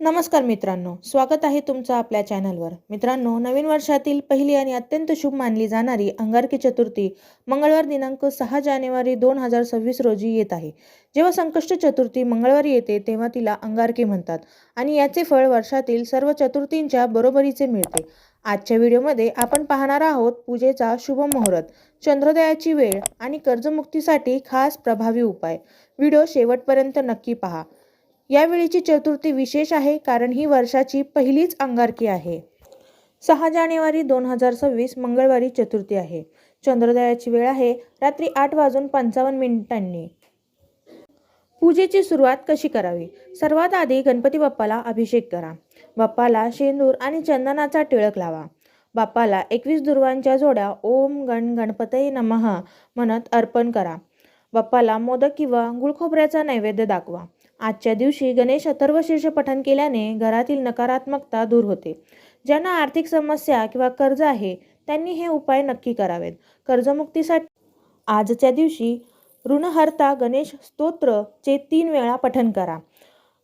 नमस्कार मित्रांनो, स्वागत आहे तुमचं आपल्या चॅनलवर. मित्रांनो, नवीन वर्षातील पहिली आणि अत्यंत शुभ मानली जाणारी अंगारकी चतुर्थी मंगळवार दिनांक 6 जानेवारी 2026 रोजी येत आहे. जेव्हा संकष्टी चतुर्थी मंगळवारी येते तेव्हा तिला अंगारकी म्हणतात आणि याचे फळ वर्षातील सर्व चतुर्थींच्या बरोबरीचे मिळते. आजच्या व्हिडिओमध्ये आपण पाहणार आहोत पूजेचा शुभ मुहूर्त, चंद्रोदयाची वेळ आणि कर्जमुक्तीसाठी खास प्रभावी उपाय. व्हिडिओ शेवटपर्यंत नक्की पहा. यावेळीची चतुर्थी विशेष आहे कारण ही वर्षाची पहिलीच अंगारकी आहे. 6 जानेवारी 2026 मंगळवारी चतुर्थी आहे. चंद्रोदयाची वेळ आहे रात्री 8:55. पूजेची सुरुवात कशी करावी? सर्वात आधी गणपती बाप्पाला अभिषेक करा. बाप्पाला शेंदूर आणि चंदनाचा टिळक लावा. बाप्पाला 21 दुर्वांच्या जोड्या ओम गण गणपतये नमः म्हणत अर्पण करा. बाप्पाला मोदक किंवा गुळखोबऱ्याचा नैवेद्य दाखवा. आजच्या दिवशी गणेश अथर्वशीर्ष पठण केल्याने घरातील नकारात्मकता दूर होते. ज्यांना आर्थिक समस्या किंवा कर्ज आहे त्यांनी हे उपाय नक्की करावेत. कर्जमुक्तीसाठी आजच्या दिवशी ऋणहर्ता गणेश स्तोत्र चे 3 वेळा पठण करा.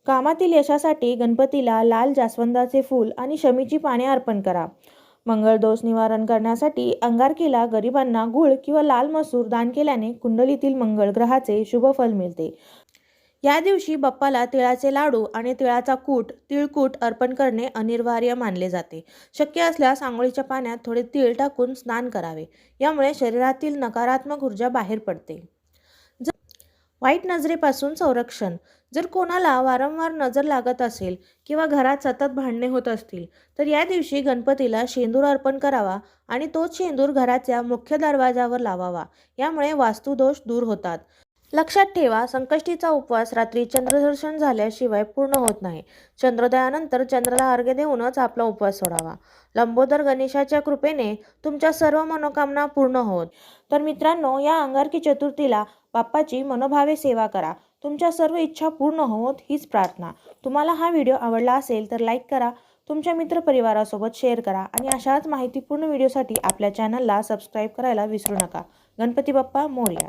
कामातील यशासाठी गणपतीला लाल जास्वंदाचे फूल आणि शमीची पाने अर्पण करा. मंगळ दोष निवारण करण्यासाठी अंगारकीला गरिबांना गुळ किंवा लाल मसूर दान केल्याने कुंडलीतील मंगळ ग्रहाचे शुभ फल मिळते. या दिवशी बाप्पाला तिळाचे लाडू आणि तिळाचा तिळकूट अर्पण करणे अनिवार्य मानले जाते. शक्य असल्यास आंघोळीच्या पाण्यात थोडे तीळ टाकून स्नान करावे. यामुळे शरीरातील नकारात्मक ऊर्जा बाहेर पडते. वाईट नजरेपासून संरक्षण. जर कोणाला वारंवार नजर लागत असेल किंवा घरात सतत भांडणे होत असतील तर या दिवशी गणपतीला शेंदूर अर्पण करावा आणि तोच शेंदूर घराच्या मुख्य दरवाजावर लावावा. यामुळे वास्तुदोष दूर होतात. लक्षात ठेवा, संकष्टीचा उपवास रात्री चंद्रदर्शन झाल्याशिवाय पूर्ण होत नाही. चंद्रोदयानंतर चंद्राला अर्घ्य देऊनच आपला उपवास सोडावा. लंबोदर गणेशाच्या कृपेने तुमच्या सर्व मनोकामना पूर्ण होत. तर मित्रांनो, या अंगारकी चतुर्थीला बाप्पाची मनोभावे सेवा करा. तुमच्या सर्व इच्छा पूर्ण होत हीच प्रार्थना. तुम्हाला हा व्हिडिओ आवडला असेल तर लाईक करा, तुमच्या मित्रपरिवारासोबत शेअर करा आणि अशाच माहितीपूर्ण व्हिडिओसाठी आपल्या चॅनलला सबस्क्राईब करायला विसरू नका. गणपती बाप्पा मोरया.